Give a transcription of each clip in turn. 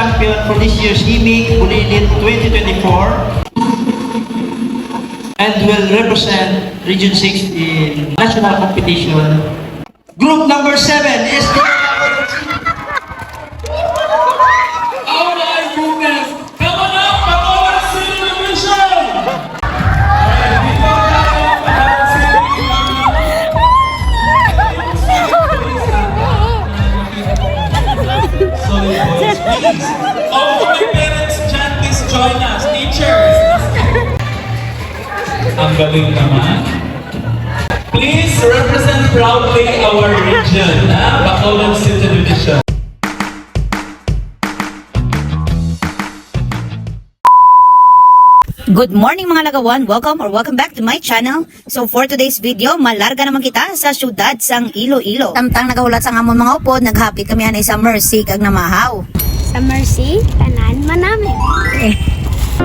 champion for this year's HIMIG Bulilit 2024 and will represent Region 6 in national competition. Group number 7 is the... Oh my goodness! Come on up, Bacolod City Division! Alright, before tayo Bacolod City, sorry boys, please. All my parents dyan, please join us. Teachers! Ang galing naman. Please represent proudly our region, Bacolod City Division. Good morning mga lagawan! Welcome back to my channel. So for today's video, malarga naman kita sa syudad sang Iloilo. Tamtang nagahulat sang amon mga upod, naghapit kami anay sa Mercy kag namahaw. Sa Mercy, tanan man namin.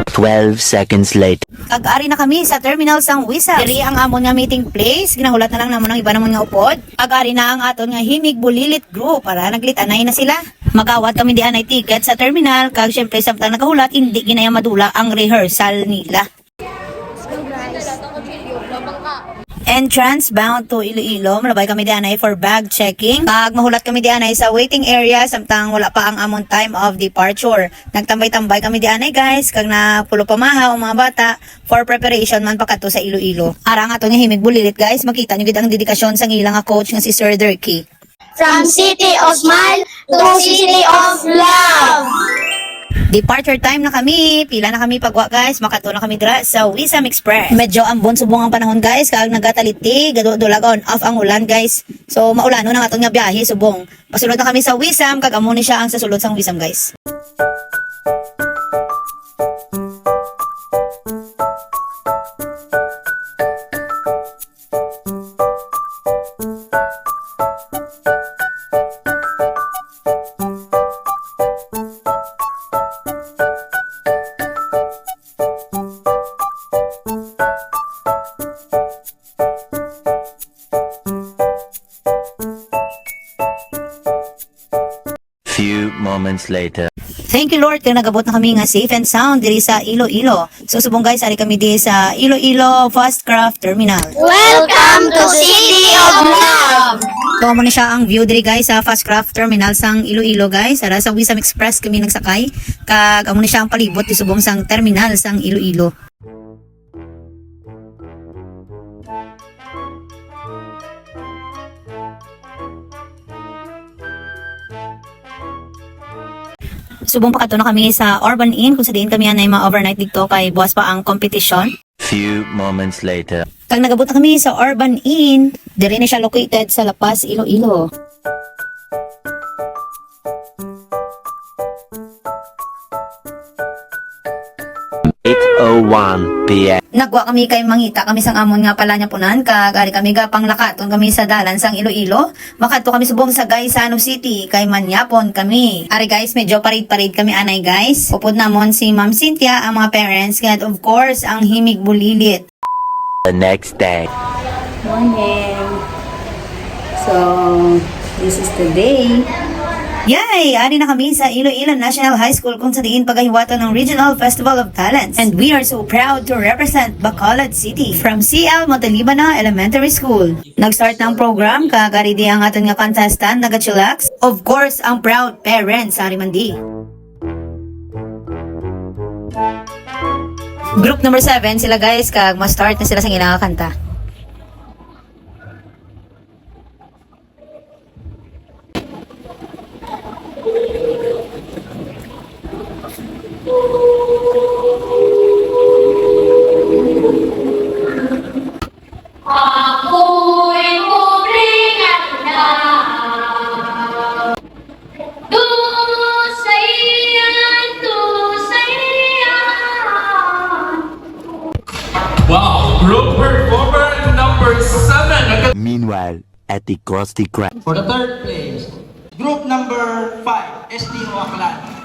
12 seconds later. Kag-ari na kami sa terminal sang Wisa. Diri ang amon nga meeting place, ginahulat na lang namon ang iba namon nga upod. Kag-ari na ang aton nga HIMIG Bulilit group para naglitanay na sila. Magawat kami di anay ticket sa terminal, kag syempre samtang nagahulat, hindi ginaya madula ang rehearsal nila. Entrance bound to Iloilo, malabay kami dianay for bag checking. Pag mahulat kami dianay sa waiting area samtang wala pa ang amon time of departure. Nagtambay-tambay kami dianay guys, kag napulo pamahaw ang mga bata for preparation man pakato sa Iloilo. Ara nga to nga HIMIG Bulilit guys, makita nyo gid ang dedikasyon sang ilang nga coach nga si Sir Dirky. From City of Smile to City of Love. Departure time na kami. Pila na kami pagwa guys. Makato na kami dira sa Wisam Express. Medyo ambon subong ang panahon guys. Kag nagataliti. Dulagon off ang ulan guys. So maulano na nga itong nga biyahe subong. Pasulod na kami sa Wisam. Kag amo ni siya ang sasulod sang Wisam guys. Few moments later. Thank you Lord kaya nagabot na kami nga safe and sound diri sa Iloilo. So subong guys, ari kami di sa Iloilo Fastcraft Terminal. Welcome to City of Love. So amo ni siya ang view diri guys sa Fastcraft Terminal sang Iloilo guys. Ara sa Wisam Express kami nagsakay. Kag amo ni siya ang palibot di subong sang terminal sang Iloilo. Subong pa kato na kami sa Urban Inn kung sa diin kami anay ma-overnight dito kay buwas pa ang competition. Few moments later. Kag nagabot na kami sa Urban Inn, diri na siya located sa La Paz, Iloilo. PM. Nagwa kami kay mangita kami sang amon nga pala niya punan, kag ari kami gapang lakaton kami sa dalan sang Iloilo. Makadto kami subong sa Gaisano City kay manyapon kami. Ari guys, medyo parid-parid kami anay guys. Upod namon si Ma'am Cynthia, ang mga parents, and of course ang HIMIG Bulilit. The next day. Morning. So, this is the day. Yay! Ari na kami sa Iloilo National High School kung sa diin paghahiwato ng Regional Festival of Talents. And we are so proud to represent Bacolod City from CL Montalibano Elementary School. Nag-start ng program, kagari di ang aton nga contestant, nag-chillax. Of course, ang proud parents, Ari Mandi. Group number 7, sila guys, kag ma-start na sila sa ginakakanta. Ako'y pobreng anda. Wow, group performer number 7. Meanwhile, at the Krusty Krab. For the third place, group number 5, STO Aklan.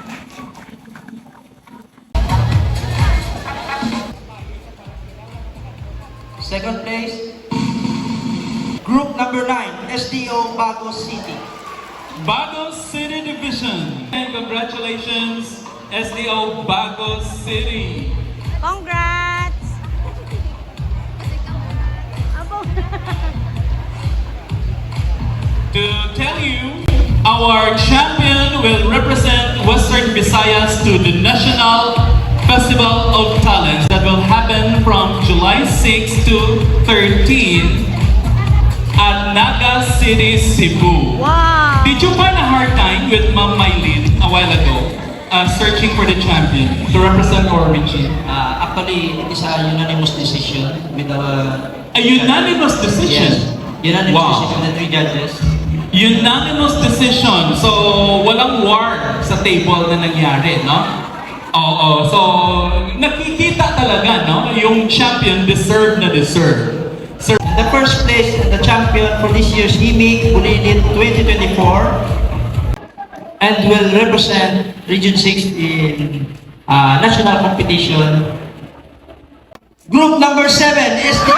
Second place, group number 9, STO Bagos City. Bago City Division. And congratulations. congratulations, SDO Bago City. Congrats! To tell you, our champion will represent Western Visayas to the National Festival of Talents that will happen from July 6 to 13 at Naga City, Cebu. Wow! Did you find a hard time with Ma'am Mylene a while ago, searching for the champion to represent our region? Actually, it is a unanimous decision with our... A unanimous decision? Yes. Unanimous Wow. decision of the 3 judges. Unanimous decision. So, walang war sa table na nangyari, no? Oo. So, nakikita talaga, no? Yung champion deserve na deserve. Sir, The first place and the champion for this year's HIMIC Bulilit 2024 and will represent Region 6 in national competition. Group number 7 is the...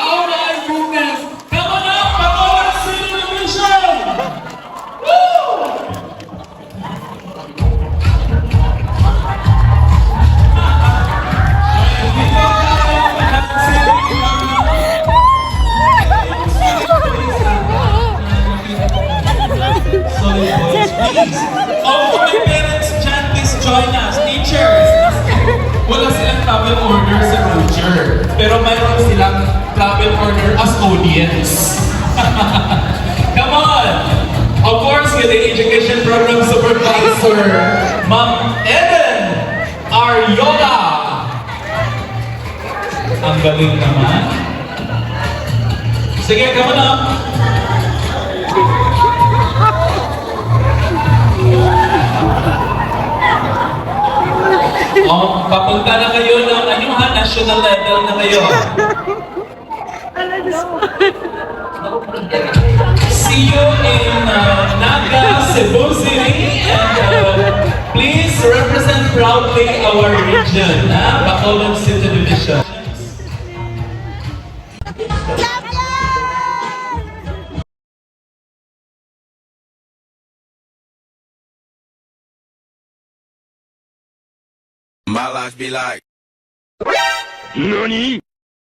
oh my goodness! Come on up, Bacolod City Division! Woo! Sorry, boys, please. Oh, my parents dyan, please join us. Teachers, wala silang travel order sa Roger. Pero mayroon silang travel order as audience. Come on! Of course, with the Education Program Supervisor, Ma'am Eden Ariola. Ang galing naman. Sige, come on up. Oh, papunta na kayo ng ano ha, national level na kayo. See you in Naga, Cebu City, and please represent proudly our region, Bacolod City Division. My life be like, NANI?